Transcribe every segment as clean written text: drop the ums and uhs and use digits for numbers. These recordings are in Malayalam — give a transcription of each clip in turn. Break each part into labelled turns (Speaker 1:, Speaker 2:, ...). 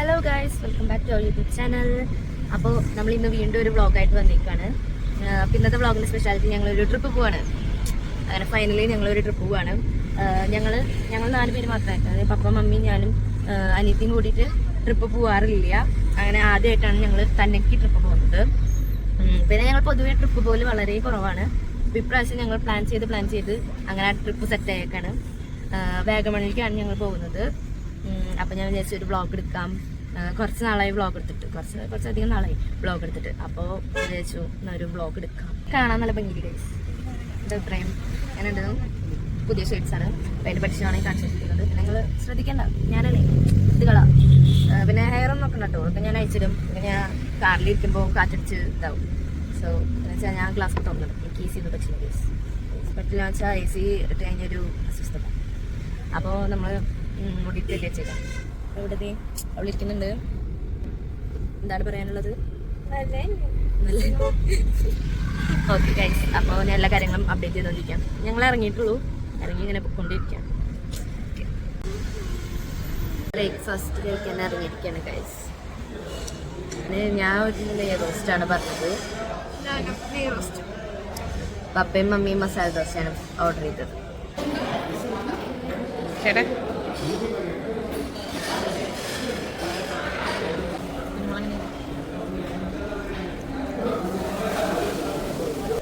Speaker 1: Hello guys, welcome back to our YouTube channel. അപ്പോൾ നമ്മൾ ഇന്ന് വീണ്ടും ഒരു വ്ളോഗായിട്ട് വന്നിരിക്കുകയാണ്. ഇന്നത്തെ വ്ളോഗിൻ്റെ സ്പെഷ്യാലിറ്റി ഞങ്ങളൊരു ട്രിപ്പ് പോവാണ്. അങ്ങനെ ഫൈനലി ഞങ്ങളൊരു ട്രിപ്പ് പോവാണ്. ഞങ്ങൾ 4 പേര് മാത്രമായിട്ട്, അതായത് പപ്പ, മമ്മി, ഞാനും അനിയത്തിയും കൂടിയിട്ട് ട്രിപ്പ് പോകാറില്ല. അങ്ങനെ ആദ്യമായിട്ടാണ് ഞങ്ങൾ തന്നെക്ക് ട്രിപ്പ് പോകുന്നത്. പിന്നെ ഞങ്ങൾ പൊതുവേ ട്രിപ്പ് പോലും വളരെ കുറവാണ്. അപ്പോൾ ഇപ്രാവശ്യം ഞങ്ങൾ പ്ലാൻ ചെയ്ത് അങ്ങനെ ആ ട്രിപ്പ് സെറ്റ് ആയേക്കാണ്. വാഗമണിലേക്കാണ് ഞങ്ങൾ പോകുന്നത്. അപ്പം ഞാൻ വിചാരിച്ചു ഒരു വ്ളോഗ് എടുക്കാം. കുറച്ച് നാളായി വ്ളോഗ് എടുത്തിട്ട്, കുറച്ചധികം നാളായി വ്ളോഗ് എടുത്തിട്ട്. അപ്പോൾ വിചാരിച്ചു ഒരു വ്ളോഗ് എടുക്കാം. കാണാൻ നല്ല ഭംഗി ഗൈസ്. എൻ്റെ അഭിപ്രായം ഞാനുണ്ട്. പുതിയ ഷെയ്ഡ്സാണ്. അപ്പോൾ അതിൻ്റെ പഠിച്ചാണെങ്കിൽ കാണിച്ചിരിക്കുന്നത്. നിങ്ങൾ ശ്രദ്ധിക്കേണ്ട, ഞാനല്ലേ ഇതുകളാ. പിന്നെ ഹെയർ ഒന്നും നോക്കണ്ട കേട്ടോ. അപ്പം ഞാൻ അയച്ചിടും. പിന്നെ ഞാൻ കാറിലിരിക്കുമ്പോൾ കാറ്റടിച്ച് ഇതാവും. സോ എന്ന് വെച്ചാൽ ഞാൻ ക്ലാസ് തുറന്നിടും. എനിക്ക് ഈസി ചെയ്ത് പറ്റില്ല ഗൈസ്. പറ്റില്ല എന്ന് വെച്ചാൽ ഈസി ഇട്ട് കഴിഞ്ഞൊരു അസ്വസ്ഥത. അപ്പോൾ നമ്മൾ മുടിയിട്ട് വെച്ചേക്കാം. എവിടത്തെ അവളിരിക്കുന്നുണ്ട്. എന്താണ് പറയാനുള്ളത്? ഓക്കെ ഗൈസ്, അപ്പോൾ ഞാൻ എല്ലാ കാര്യങ്ങളും അപ്ഡേറ്റ് ചെയ്തുകൊണ്ടിരിക്കാം. ഞങ്ങൾ ഇറങ്ങിയിട്ടുള്ളൂ, ഇറങ്ങി ഇങ്ങനെ പൊയ്ക്കൊണ്ടിരിക്കാം. ബ്രേക്ക്ഫാസ്റ്റ് കഴിക്കാൻ ഇറങ്ങിയിരിക്കുകയാണ് ഗൈസ്. ഞാൻ ഒരു നെയ് റോസ്റ്റാണ് പറഞ്ഞത്. പപ്പയും മമ്മിയും മസാല ദോശയാണ് ഓർഡർ ചെയ്തത്. ചേട്ടാ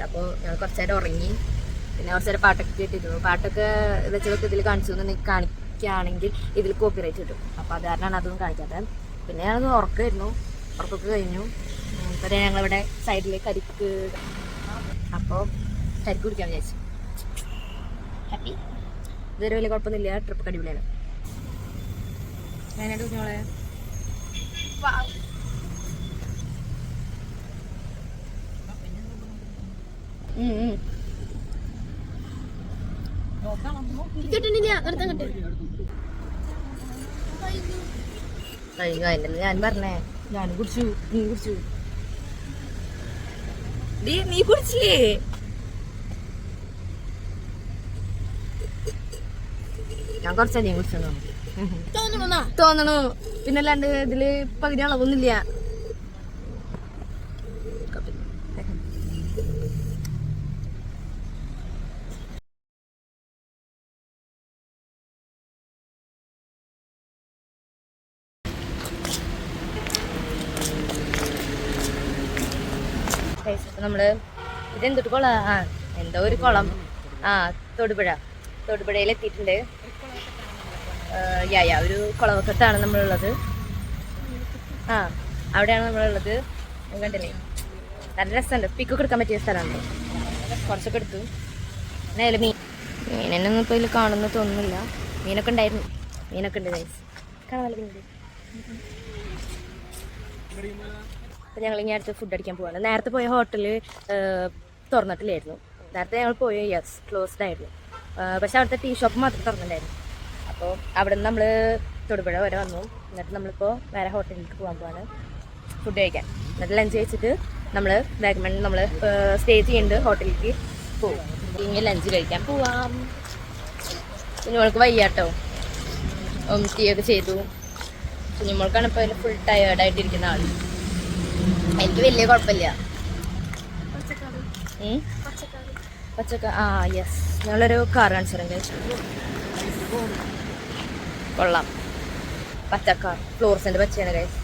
Speaker 1: അപ്പോൾ ഞങ്ങൾ കുറച്ചേരം ഉറങ്ങി. പിന്നെ കുറച്ചേരം പാട്ടൊക്കെ കേട്ടിരുന്നു. പാട്ടൊക്കെ വെച്ചതൊക്കെ ഇതിൽ കാണിക്കുകയാണെങ്കിൽ ഇതിൽ കോപ്പിറൈറ്റ് കിട്ടും. അപ്പോൾ അത് കാരണമാണ് അതൊന്നും കാണിക്കാത്തത്. പിന്നെ ഞങ്ങൾ ഉറക്കൊക്കെ കഴിഞ്ഞു. പിന്നെ ഞങ്ങളിവിടെ സൈഡിൽ കരിക്ക്, അപ്പോൾ കരിക്ക് കുടിക്കാൻ വിചാരിച്ചു. ഹാപ്പി. ഇതൊരു വലിയ കുഴപ്പമൊന്നുമില്ല. ട്രിപ്പ് അടിപൊളിയാണ്. ഞാനായിട്ട് കുഞ്ഞോളെ ഞാൻ പറഞ്ഞേ, ഞാനും കുടിച്ചു. നീ കുടിച്ചു? നീ കുടിച്ചില്ലേ? ഞാൻ കുറച്ചധികം കുടിച്ചോ തോന്നണു. പിന്നല്ലാണ്ട് ഇതില് പകുതി അളവൊന്നുമില്ല. നമ്മള് ഇതെന്തൊരു കുളം? എന്തോ ഒരു കുളം. തൊടുപുഴയിൽ എത്തിയിട്ടുണ്ട്. ഒരു കുളവക്കത്താണ് നമ്മളുള്ളത്. അവിടെയാണ് നമ്മളുള്ളത്. കണ്ടില്ലേ, നല്ല രസമുണ്ട്. പിക്കൊക്കെ എടുക്കാൻ പറ്റിയ സ്ഥലമാണ്. കുറച്ചൊക്കെ എടുത്തു. എന്നായാലും മീനൊന്നും ഇപ്പോൾ ഇതിൽ കാണുന്ന തോന്നുന്നില്ല. മീനൊക്കെ ഉണ്ടായിരുന്നു. മീനൊക്കെ ഉണ്ട് ഗൈസ്. കാണാൻ നല്ല മീനുണ്ട്. അപ്പോൾ ഞങ്ങൾ ഇനി അടുത്ത് ഫുഡ് അടിക്കാൻ പോവാണ്. നേരത്തെ പോയ ഹോട്ടല് തുറന്നിട്ടില്ലായിരുന്നു. നേരത്തെ ഞങ്ങൾ പോയ ക്ലോസ്ഡ് ആയിരുന്നു. പക്ഷെ അവിടുത്തെ ടീ ഷോപ്പ് മാത്രം തുറന്നിട്ടുണ്ടായിരുന്നു. അപ്പോൾ അവിടെ നിന്ന് നമ്മൾ തൊടുപുഴ വരെ വന്നു. എന്നിട്ട് നമ്മളിപ്പോൾ വേറെ ഹോട്ടലിലേക്ക് പോകാൻ പോവാണ് ഫുഡ് കഴിക്കാൻ. എന്നിട്ട് ലഞ്ച് കഴിച്ചിട്ട് നമ്മൾ വാഗമണിൽ നമ്മൾ സ്റ്റേ ചെയ്യുന്നുണ്ട് ഹോട്ടലിലേക്ക് പോകും. ഇനി ലഞ്ച് കഴിക്കാൻ പോവാം. കുഞ്ഞുമോൾക്ക് വയ്യാട്ടോ, ഒമിറ്റിയൊക്കെ ചെയ്തു. കുഞ്ഞുമോൾക്കാണ് ഇപ്പോൾ അതിൽ ഫുൾ ടയേർഡായിട്ടിരിക്കുന്ന ആൾ. എനിക്ക് വലിയ കുഴപ്പമില്ല. യെസ്, ഞങ്ങളൊരു കാർ കാണിച്ചിട്ടുണ്ട്. കൊള്ളാം. പച്ചക്കാർ ഫ്ലോറസന്റ് പച്ചയാണ് ഗൈസ്.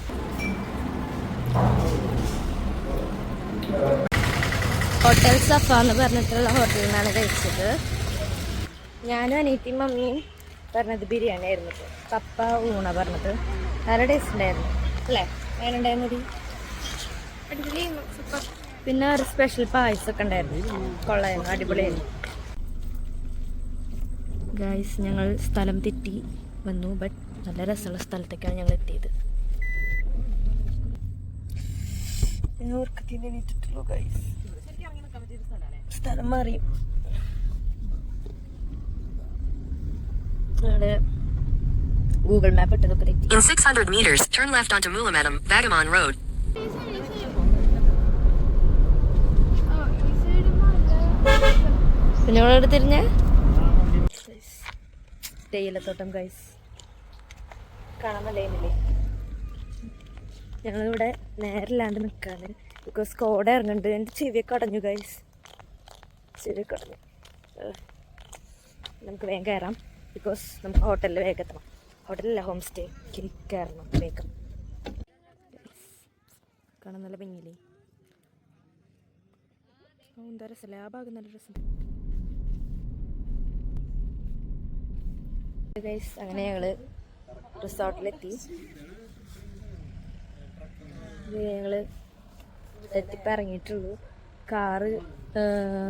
Speaker 1: ഹോട്ടൽ സഫ എന്ന് പറഞ്ഞിട്ടുള്ള ഹോട്ടലിൽ നിന്നാണ് കഴിച്ചത്. ഞാനും അനിയത്തിയും മമ്മിയും പറഞ്ഞത് ബിരിയാണി ആയിരുന്നു. പപ്പ ഊണ പറഞ്ഞത്. നല്ല ടേസ്റ്റ് ഉണ്ടായിരുന്നു അല്ലേ? അങ്ങനെ ഉണ്ടായിരുന്നു. പിന്നെ ഒരു സ്പെഷ്യൽ പായസമൊക്കെ ഉണ്ടായിരുന്നു. കൊള്ളായിരുന്നു, അടിപൊളിയായിരുന്നു ഗൈസ്. ഞങ്ങൾ സ്ഥലം തെറ്റി വന്നു. ബട്ട് നല്ല രസമുള്ള സ്ഥലത്തേക്കാണ് ഞങ്ങൾ എത്തിയത്. സ്ഥലം മാറി. ഗൂഗിൾ മാപ്പ് ഇട്ടതൊക്കെ തെറ്റി.
Speaker 2: In 600 meters, turn left onto Mulamadam, Vagamon Road.
Speaker 1: കുഞ്ഞോളോട് തിരിഞ്ഞ തേയിലത്തോട്ടം ഗൈസ്. കാണാൻ നല്ലതില്ലേ? ഞങ്ങളിവിടെ നേരില്ലാണ്ട് നിൽക്കാണ് ബിക്കോസ് കോട ഇറങ്ങുന്നുണ്ട്. എൻ്റെ ചെവിയൊക്കെ അടഞ്ഞു ഗൈസ്, ചെവിയൊക്കെ അടഞ്ഞു. നമുക്ക് വേഗം കയറാം ബിക്കോസ് നമുക്ക് ഹോട്ടലിൽ വേഗം എത്തണം. ഹോട്ടലിലല്ല, ഹോം സ്റ്റേ കയറണം വേഗം. കാണാൻ നല്ല ഭംഗിയില്ലേ? എന്താ രസമല്ലേ ആ ഭാഗം, നല്ല രസം ഗൈസ്. അങ്ങനെ ഞങ്ങൾ റിസോർട്ടിലെത്തി. ഞങ്ങൾ എത്തിപ്പം ഇറങ്ങിയിട്ടുള്ളൂ. കാറ്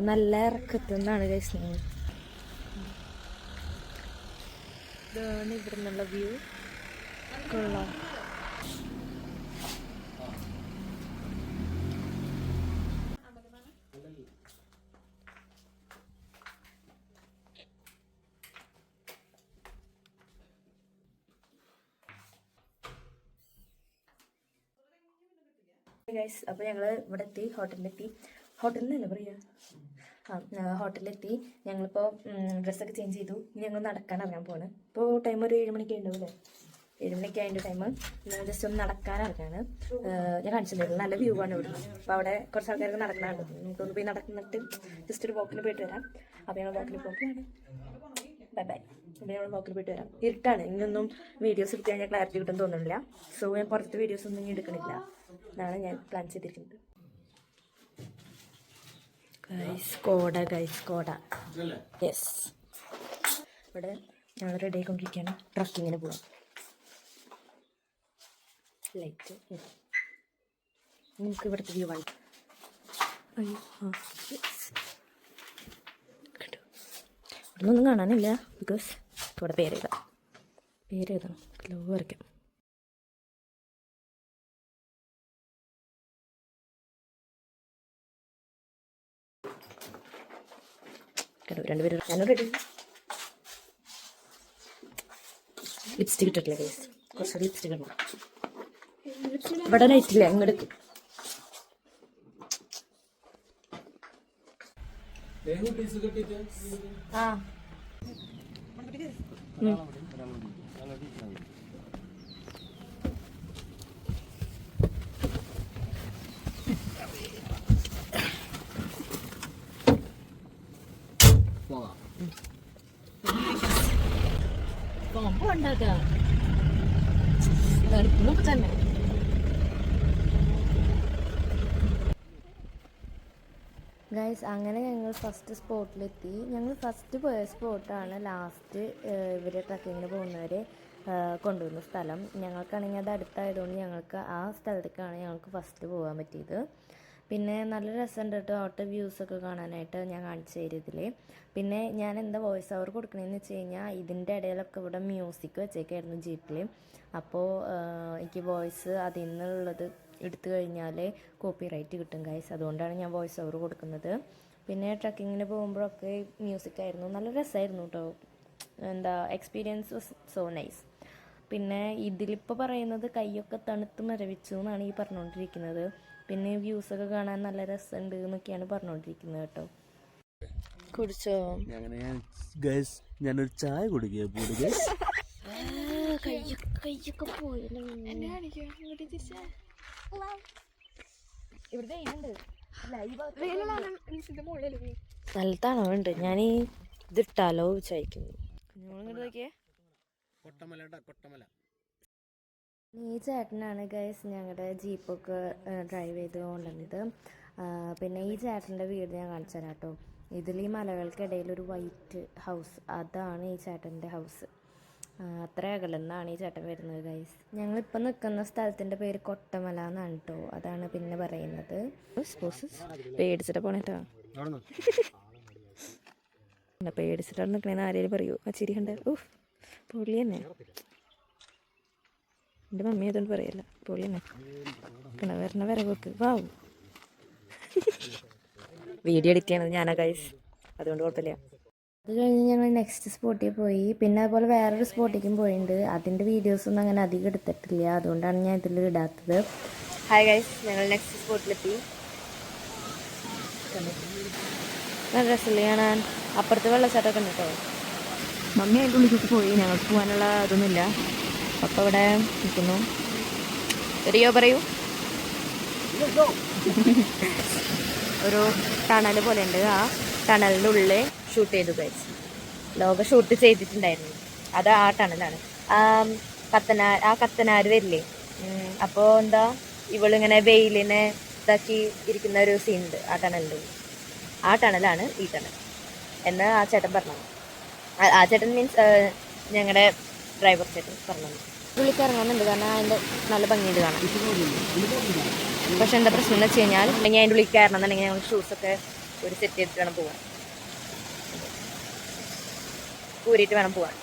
Speaker 1: നല്ല ഇറക്കത്തുനിന്നാണ് ഗൈസ്. ഞങ്ങൾ ഇതാണ് ഇവിടെ നിന്നുള്ള വ്യൂ. കൊള്ളാം. ഗൈസ്, അപ്പോൾ ഞങ്ങൾ ഇവിടെ എത്തി, ഹോട്ടലിലല്ല പറയുക, ഹോട്ടലിലെത്തി. ഞങ്ങളിപ്പോൾ ഡ്രസ്സൊക്കെ ചേഞ്ച് ചെയ്തു. ഇനി ഞങ്ങൾ നടക്കാൻ ഇറങ്ങാൻ പോവാണ്. ഇപ്പോൾ ടൈം ഒരു 7 മണിക്ക് ഉണ്ടാവും അല്ലേ? 7 മണിക്ക് അതിൻ്റെ ടൈം. ഞങ്ങൾ ജസ്റ്റ് ഒന്ന് നടക്കാൻ ഇറങ്ങാണ്. ഞാൻ കാണിച്ചിട്ടുണ്ടായിരുന്നു, നല്ല വ്യൂ ആണ് ഇവിടുന്ന്. അപ്പോൾ അവിടെ കുറച്ച് ആൾക്കാർക്ക് നടക്കാനുണ്ട്. നമുക്കൊന്ന് പോയി നടന്നിട്ട് ജസ്റ്റ് ഒരു വാക്കിന് പോയിട്ട് വരാം. അപ്പോൾ ഞങ്ങൾ വാക്കിന് പോകാണ്. Bye bye. അപ്പോൾ ഞങ്ങൾ വാക്കിന് പോയിട്ട് വരാം. ഇരുട്ടാണ്, ഇങ്ങനൊന്നും വീഡിയോസ് എടുത്ത് കഴിഞ്ഞാൽ ക്ലാരിറ്റി കിട്ടും തോന്നുന്നില്ല. സോ ഞാൻ പുറത്ത് വീഡിയോസ് ഒന്നും ഇനി എടുക്കണില്ല. അതാണ് ഞാൻ പ്ലാൻ ചെയ്തിരിക്കുന്നത്. കോട യെസ്. ഇവിടെ ഞങ്ങൾ റെഡി ആയിക്കൊണ്ടിരിക്കുകയാണ്. ട്രക്കിങ്ങിന് പോവാം. ലൈറ്റ് നമുക്ക് ഇവിടുത്തെ വ്യൂ ആണ്. അയ്യോ ഇവിടെ ഒന്നും കാണാനില്ല ബിക്കോസ് ഇവിടെ പേരെഴുതാം. ലോ വരയ്ക്കാം. രണ്ടുപേരും ഞാനും റെഡി. ലിപ്സ്റ്റിക് ഇട്ടിട്ടില്ല ഗൈസ്, കുറച്ചുകൂടി ലിപ്സ്റ്റിക് ഇടണം. ഇവിടെ ലൈറ്റില്ല, ഇങ്ങോട്ട് ആ തന്നെ. ഗൈസ്, അങ്ങനെ ഞങ്ങൾ ഫസ്റ്റ് സ്പോട്ടിലെത്തി. ഞങ്ങൾ ഫസ്റ്റ് പോയ സ്പോട്ടാണ് ലാസ്റ്റ് ഇവർ ട്രക്കിങ്ങിന് പോകുന്നവരെ കൊണ്ടുവന്ന സ്ഥലം. ഞങ്ങൾക്കാണെങ്കിൽ അത് അടുത്തായതുകൊണ്ട് ഞങ്ങൾക്ക് ആ സ്ഥലത്തേക്കാണ് ഞങ്ങൾക്ക് ഫസ്റ്റ് പോകാൻ പറ്റിയത്. പിന്നെ നല്ല രസമുണ്ട് കേട്ടോ അവിടുത്തെ വ്യൂസൊക്കെ കാണാനായിട്ട്. ഞാൻ കാണിച്ചു തരും ഇതിൽ. പിന്നെ ഞാൻ എന്താ വോയിസ് ഓവർ കൊടുക്കണമെന്ന് വെച്ച് കഴിഞ്ഞാൽ ഇതിൻ്റെ ഇടയിലൊക്കെ ഇവിടെ മ്യൂസിക് വെച്ചേക്കായിരുന്നു ജീപ്പിൽ. അപ്പോൾ എനിക്ക് വോയിസ് അതിൽ നിന്നുള്ളത് എടുത്തു കഴിഞ്ഞാൽ കോപ്പി റൈറ്റ് കിട്ടും ഗൈസ്. അതുകൊണ്ടാണ് ഞാൻ വോയിസ് ഓവർ കൊടുക്കുന്നത്. പിന്നെ ട്രക്കിങ്ങിന് പോകുമ്പോഴൊക്കെ മ്യൂസിക്കായിരുന്നു. നല്ല രസമായിരുന്നു കേട്ടോ. എന്താ എക്സ്പീരിയൻസ് വാസ് സോ നൈസ്. പിന്നെ ഇതിലിപ്പോൾ പറയുന്നത് കൈയൊക്കെ തണുത്ത് മരവിച്ചു എന്നാണ് ഈ പറഞ്ഞുകൊണ്ടിരിക്കുന്നത്. പിന്നെ വ്യൂസൊക്കെ കാണാൻ നല്ല രസമുണ്ട് എന്നൊക്കെയാണ് പറഞ്ഞുകൊണ്ടിരിക്കുന്നത് കേട്ടോ. കുടിച്ചോ?
Speaker 3: ഞാനൊരു ചായ കുടിക്കുക.
Speaker 1: കയ്യൊക്കെ പോയല്ലോ. നല്ല തണവുണ്ട്. ഞാൻ ഇതിട്ടാലോ വിചാരിക്കുന്നു. ഈ ചേട്ടനാണ് ഗൈസ് ഞങ്ങളുടെ ജീപ്പൊക്കെ ഡ്രൈവ് ചെയ്ത് കൊണ്ടുവന്നത്. പിന്നെ ഈ ചേട്ടൻ്റെ വീട് ഞാൻ കാണിച്ചു തരാം കേട്ടോ. ഇതിൽ ഈ മലകൾക്കിടയിൽ ഒരു വൈറ്റ് ഹൗസ്, അതാണ് ഈ ചേട്ടൻ്റെ ഹൗസ്. അത്ര അകലെന്നാണ് ഈ ചേട്ടൻ വരുന്നത് ഗൈസ്. ഞങ്ങളിപ്പോൾ നിൽക്കുന്ന സ്ഥലത്തിൻ്റെ പേര് കൊട്ടമല എന്നാണ് കേട്ടോ. അതാണ് പിന്നെ പറയുന്നത്. പേടിച്ചിട്ട് പോണേട്ടോ, പേടിച്ചിട്ടാണ് നിൽക്കണേന്ന് ആരെങ്കിലും പറയൂ. ആ ചിരി കണ്ട് പൊള്ളി തന്നെ. എൻ്റെ മമ്മി അതുകൊണ്ട് പറയല്ല, പൊള്ളി തന്നെ. വരണ വരവൊക്കെ വാവും. വീഡിയോ എഡിറ്റ് ചെയ്യണത് ഞാനാ ഗൈസ്, അതുകൊണ്ട് കുഴപ്പമില്ല. അത് കഴിഞ്ഞ് ഞങ്ങൾ നെക്സ്റ്റ് സ്പോട്ടിൽ പോയി. പിന്നെ അതുപോലെ വേറൊരു സ്പോട്ടിലേക്കും പോയിട്ടുണ്ട്. അതിൻ്റെ വീഡിയോസൊന്നും അങ്ങനെ അധികം എടുത്തിട്ടില്ല, അതുകൊണ്ടാണ് ഞാൻ ഇതിൽ ഇടാത്തത്. ഹായ് ഗൈസ്, ഞങ്ങൾ നെക്സ്റ്റ് സ്പോട്ടിലെത്തി. നല്ല രസമില്ലേ കാണാൻ? അപ്പുറത്ത് വെള്ളച്ചാട്ടമൊക്കെ ഉണ്ട് കേട്ടോ. മമ്മി അതിൻ്റെ ഉള്ളിലേക്ക് പോയി, ഞങ്ങൾക്ക് പോകാനുള്ള ഇതൊന്നുമില്ല. അപ്പം ഇവിടെ നിൽക്കുന്നു. റിയോ പറയൂ. ഒരു ടണൽ പോലെ ഉണ്ട്, ആ ടണലിൻ്റെ ഉള്ളിൽ ഷൂട്ട് ചെയ്തു ഗൈസ്. ലോക ഷൂട്ട് ചെയ്തിട്ടുണ്ടായിരുന്നു. അത് ആ ടണലാണ്. കത്തനാർ വരില്ലേ, അപ്പോൾ എന്താ ഇവളിങ്ങനെ വെയിലിനെ ഇതാക്കി ഇരിക്കുന്ന ഒരു സീൻ ഉണ്ട് ആ ടണലിൻ്റെ ഉള്ളിൽ. ആ ടണലാണ് ഈ ടണൽ എന്ന് ആ ചേട്ടൻ പറഞ്ഞു. ആ ചേട്ടൻ മീൻസ് ഞങ്ങളുടെ ഡ്രൈവർ ചേട്ടൻ പറഞ്ഞു. ഉള്ളിലേക്ക് ഇറങ്ങുന്നുണ്ട് കാരണം അതിൻ്റെ നല്ല ഭംഗിയുണ്ട് കാണാൻ. പക്ഷെ എന്താ പ്രശ്നം എന്ന് വെച്ച് കഴിഞ്ഞാൽ അല്ലെങ്കിൽ അതിൻ്റെ ഉള്ളിൽ കയറണം എന്നുണ്ടെങ്കിൽ ഞങ്ങൾ ഷൂസൊക്കെ ഒരു സെറ്റ് ചെയ്തിട്ട് വേണം പോകാൻ, ഊരിയിട്ട് വേണം പോകാൻ.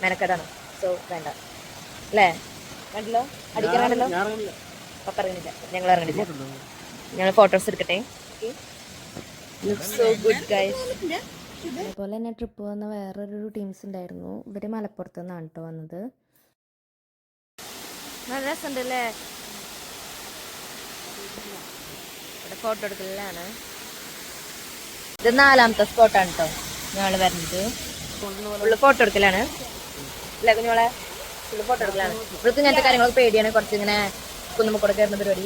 Speaker 1: മെനക്കെടാണ്. സോ വേണ്ട അല്ലേ? വേണ്ടല്ലോ, അടിക്കാൻ വേണ്ടല്ലോ. അപ്പം ഇറങ്ങുന്നില്ല, ഞങ്ങൾ ഇറങ്ങുന്നില്ല. ഞങ്ങൾ ഫോട്ടോസ് എടുക്കട്ടെ. So good guys. അതേപോലെ തന്നെ ട്രിപ്പ് വന്ന വേറൊരു ടീംസ് ഉണ്ടായിരുന്നു. ഇവർ മലപ്പുറത്ത് നിന്നാണ് കേട്ടോ വന്നത്. നല്ല രസമുണ്ടല്ലേ? ഇവിടെ ഫോട്ടോ എടുക്കലാണ്. ഇത് 4ാമത്തെ സ്പോട്ടാണ് കേട്ടോ ഞങ്ങൾ വരുന്നത്. ഫുള്ള് ഫോട്ടോ എടുക്കലാണ് അല്ലേ കുഞ്ഞോളെ? ഫുള്ള് ഫോട്ടോ എടുക്കലാണ്. ഇവിടുത്തെ ഇങ്ങനത്തെ കാര്യങ്ങളൊക്കെ പേടിയാണ്, കുറച്ച് ഇങ്ങനെ കുന്നുമ്മക്കൂടെ കയറുന്ന പരിപാടി.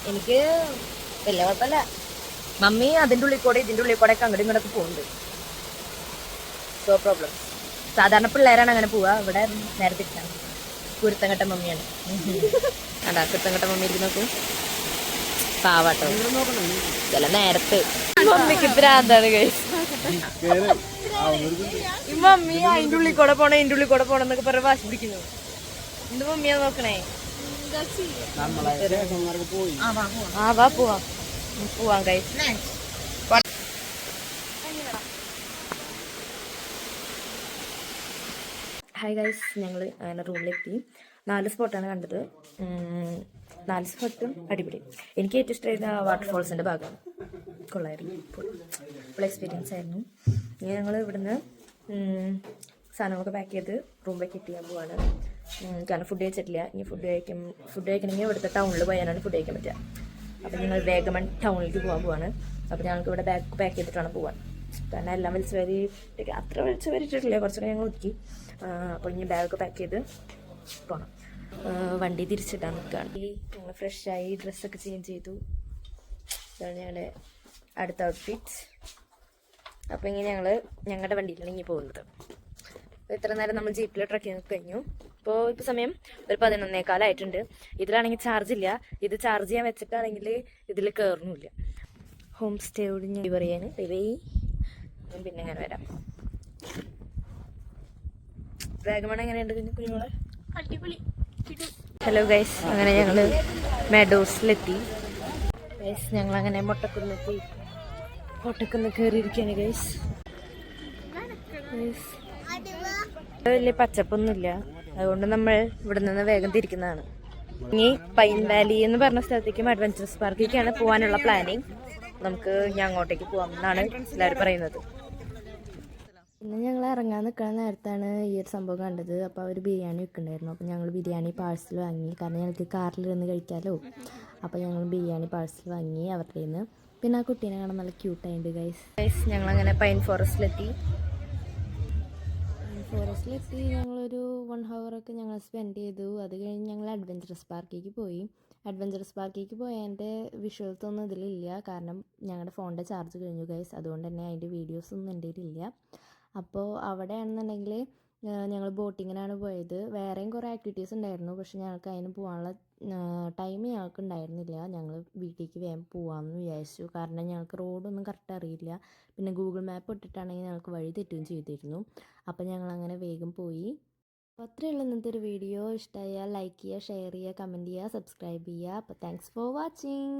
Speaker 1: എനിക്ക് വലിയ കുഴപ്പമില്ല. മമ്മി അതിൻ്റെ ഉള്ളിൽ കൂടെ ഇതിൻ്റെ ഉള്ളിൽ കൂടെ ഒക്കെ അങ്ങോട്ടും ഇങ്ങോട്ടൊക്കെ പോകുന്നുണ്ട്. So problem. സാധാരണ പിള്ളേരാണ് അങ്ങനെ പോവുക, ഇവിടെ നേരെ തിരിച്ചാണ്. കുരുത്തങ്കട്ട മമ്മിയാണ്. അതാ കുരുത്തങ്കട്ട മമ്മി ഇരിക്കും നോക്കൂ, പാവാട്ടോ. ചില നേരത്ത് മമ്മിക്ക് ഭ്രാന്താണ് ഗൈസ്. മമ്മി അതിൻ്റെ ഉള്ളിൽ കൂടെ പോണം, ഇതിൻ്റെ ഉള്ളിൽ കൂടെ പോണം എന്നൊക്കെ പറഞ്ഞ് വാശി പിടിക്കുന്നു. എന്ത് മമ്മിയാ നോക്കണേ? വാ പോവാം ഗൈസ്. ഹായ് ഗൈസ്, ഞങ്ങൾ അങ്ങനെ റൂമിലെത്തി. 4 സ്പോട്ടാണ് കണ്ടത്. 4 സ്പോട്ടും അടിപൊളി. എനിക്ക് ഏറ്റവും ഇഷ്ടമായത് ആ വാട്ടർഫോൾസിൻ്റെ ഭാഗമാണ്. കൊള്ളായിരുന്നു, ഫുൾ എക്സ്പീരിയൻസ് ആയിരുന്നു. ഇനി ഞങ്ങൾ ഇവിടുന്ന് സാധനങ്ങളൊക്കെ പാക്ക് ചെയ്ത് റൂമിലേക്ക് ചെയ്യാൻ പോവാണ്. കാരണം ഫുഡ് കഴിച്ചിട്ടില്ല. ഇനി ഫുഡ് കഴിക്കണമെങ്കിൽ ഇവിടുത്തെ ടൗണിൽ പോയാലാണ് ഫുഡ് കഴിക്കാൻ പറ്റുക. അപ്പം ഞങ്ങൾ വേഗമൺ ടൗണിലേക്ക് പോകാൻ പോവാണ്. അപ്പോൾ ഞങ്ങൾക്ക് ഇവിടെ ബാഗ് പാക്ക് ചെയ്തിട്ടാണ് പോകാൻ. കാരണം എല്ലാം വലിച്ചു വരിയിട്ടേക്ക് അത്ര വലിച്ചു വരിയിട്ടില്ല, കുറച്ചൊക്കെ ഞങ്ങൾ ഒതുക്കി. അപ്പോൾ ഇനി ബാഗൊക്കെ പാക്ക് ചെയ്ത് പോകണം. വണ്ടി തിരിച്ചിടാൻ നിൽക്കുകയാണ്. ഞങ്ങൾ ഫ്രഷായി ഡ്രസ്സൊക്കെ ചേഞ്ച് ചെയ്തു. ഇതാണ് ഞങ്ങളുടെ അടുത്ത ഔട്ട്ഫിറ്റ്. അപ്പോൾ ഇങ്ങനെ ഞങ്ങളുടെ വണ്ടിയിലാണ് ഇനി പോകുന്നത്. ഇത്ര നേരം നമ്മൾ ജീപ്പിൽ ട്രക്കിങ് കഴിഞ്ഞു. ഇപ്പോൾ സമയം ഒരു 11:15 ഇതിലാണെങ്കിൽ ചാർജ് ഇല്ല. ഇത് ചാർജ് ചെയ്യാൻ വെച്ചിട്ടാണെങ്കിൽ ഇതിൽ കയറുന്നില്ല. ഹോം സ്റ്റേയോട് ഞാൻ പറയാൻ പിന്നെ അങ്ങനെ വരാം. വാഗമൺ എങ്ങനെയുണ്ട് കുഞ്ഞുങ്ങളെ? അടിപൊളി. ഹലോ ഗൈസ്, അങ്ങനെ ഞങ്ങൾ മെഡോസിലെത്തി. ഗൈസ് ഞങ്ങളങ്ങനെ മുട്ടക്കുന്ന് കയറിയിരിക്കുകയാണ് ഗൈസ്. വലിയ പച്ചപ്പൊന്നുമില്ല, അതുകൊണ്ട് നമ്മൾ ഇവിടെ നിന്ന് വേഗം തിരിക്കുന്നതാണ്. ഇനി പൈൻ വാലി എന്ന് പറഞ്ഞ സ്ഥലത്തേക്കും അഡ്വഞ്ചറസ് പാർക്കിലേക്കാണ് പോകാനുള്ള പ്ലാനിങ്. നമുക്ക് ഞാൻ അങ്ങോട്ടേക്ക് പോകാം എന്നാണ് എല്ലാവരും പറയുന്നത്. പിന്നെ ഞങ്ങൾ ഇറങ്ങാൻ നിൽക്കുന്ന നേരത്താണ് ഈ ഒരു സംഭവം കണ്ടത്. അപ്പോൾ അവർ ബിരിയാണി വെക്കുന്നുണ്ടായിരുന്നു. അപ്പോൾ ഞങ്ങൾ ബിരിയാണി പാഴ്സൽ വാങ്ങി, കാരണം ഞങ്ങൾക്ക് കാറിലിരുന്ന് കഴിക്കാമല്ലോ. അപ്പോൾ ഞങ്ങൾ ബിരിയാണി പാഴ്സൽ വാങ്ങി അവരുടെ നിന്ന്. പിന്നെ ആ കുട്ടീനെ കാണാൻ നല്ല ക്യൂട്ടായിട്ടുണ്ട് ഗൈസ്. ഞങ്ങളങ്ങനെ പൈൻ ഫോറസ്റ്റിലെത്തി. ഞങ്ങളൊരു 1 ഹവറൊക്കെ ഞങ്ങൾ സ്പെൻഡ് ചെയ്തു. അത് കഴിഞ്ഞ് ഞങ്ങൾ അഡ്വഞ്ചറസ് പാർക്കിലേക്ക് പോയി. അഡ്വഞ്ചറസ് പാർക്കിലേക്ക് പോയതിൻ്റെ വിഷ്വൽസ് ഒന്നും ഇതിലില്ല, കാരണം ഞങ്ങളുടെ ഫോണിൻ്റെ ചാർജ് കഴിഞ്ഞു ഗൈസ്. അതുകൊണ്ട് തന്നെ അതിൻ്റെ വീഡിയോസൊന്നും എൻ്റെ കയ്യിലില്ല. അപ്പോൾ അവിടെയാണെന്നുണ്ടെങ്കിൽ ഞങ്ങൾ ബോട്ടിങ്ങിനാണ് പോയത്. വേറെയും കുറേ ആക്ടിവിറ്റീസ് ഉണ്ടായിരുന്നു, പക്ഷെ ഞങ്ങൾക്ക് അതിന് പോകാനുള്ള ടൈം ഞങ്ങൾക്ക് ഉണ്ടായിരുന്നില്ല. ഞങ്ങൾ വീട്ടിലേക്ക് വേഗം പോകാമെന്ന് വിചാരിച്ചു, കാരണം ഞങ്ങൾക്ക് റോഡൊന്നും കറക്റ്റ് അറിയില്ല. പിന്നെ ഗൂഗിൾ മാപ്പ് ഇട്ടിട്ടാണെങ്കിൽ ഞങ്ങൾക്ക് വഴി തെറ്റുകയും ചെയ്തിരുന്നു. അപ്പോൾ ഞങ്ങളങ്ങനെ വേഗം പോയി. അപ്പോൾ അത്രയേ ഉള്ളൂ ഇന്നത്തെ ഒരു വീഡിയോ. ഇഷ്ടമായാൽ ലൈക്ക് ചെയ്യുക, ഷെയർ ചെയ്യുക, കമൻറ്റ് ചെയ്യുക, സബ്സ്ക്രൈബ് ചെയ്യുക. അപ്പോൾ താങ്ക്സ് ഫോർ വാച്ചിങ്.